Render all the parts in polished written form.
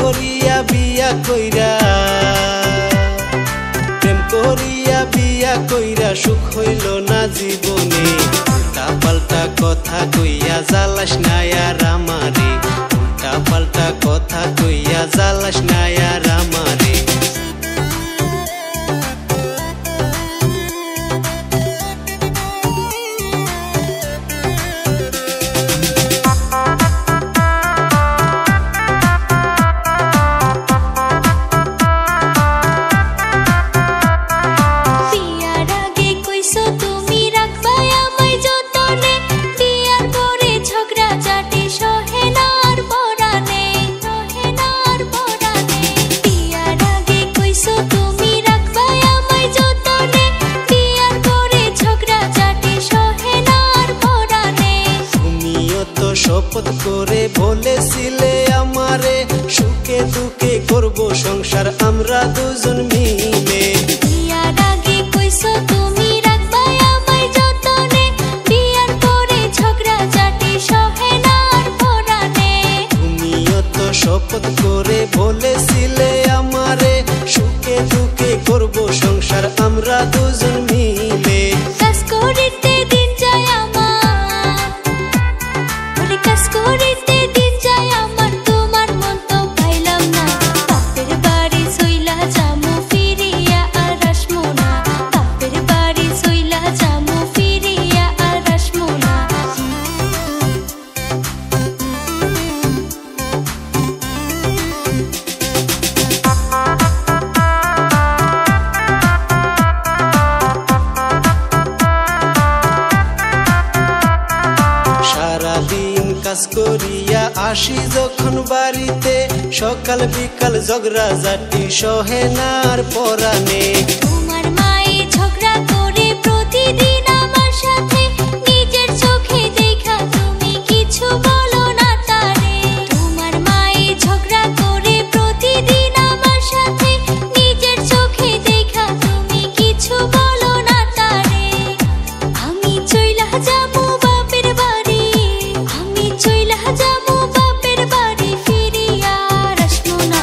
করিয়া বিয়া কইরা প্রেম করিয়া বিয়া কইরা সুখ হইল না জীবনে উল্টা পাল্টা কথা কইয়া জ্বালাস না আর আমারে উল্টা পাল্টা কথা কইয়া জ্বালাস না আর আমারে শপথ করে বলেছিলে আমারে সুখে দুঃখে করব সংসার আমরা দুজন মিলে বিয়ার আগে কইছো তুমি রাখবা আমায় যতনে বিয়ার পরে ঝগড়া ঝাঁটি সহে না আর পরানে তুমিও তো শপথ করে বলেছিলে আমারে সুখে দুঃখে করব সংসার আমরা দুজন মিলে কাজ করিতে দিন যায় কাজ করিতে দিন যায় আমার তোমার মন তো পাইলাম না বাপের বাড়ি সইলা যামু ফিরিয়া আর আসমু না বাপের বাড়ি সইলা যামু ফিরিয়া আর আসমু না সারাদিন কাজ করিয়া আসি যখন বাড়িতে সকাল বিকাল ঝগড়া ঝাঁটি সহে না আর পরানে তোমার মায়ে ঝগড়া করে প্রতিদিন আমার সাথে নিজের চোখে দেখা তুমি কিছু বলো না তারে তোমার মায়ে ঝগড়া করে প্রতিদিন আমার সাথে নিজের চোখে দেখা তুমি কিছু বলো না তারে আমি চইলা যাবো বাপের বাড়ি আমি চইলা যাবো বাপের বাড়ি ফিরিয়া আর আসমু না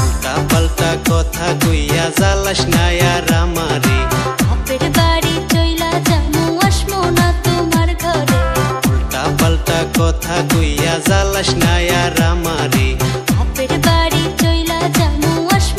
উল্টা পাল্টা কথা কইয়া জ্বালাস না আর আমারে বাপের বাড়ি চইলা যামু আসমু না তোমার ঘরে উল্টা পাল্টা কথা কইয়া জ্বালাস না আর আমারে বাপের বাড়ি চইলা যামু আসমু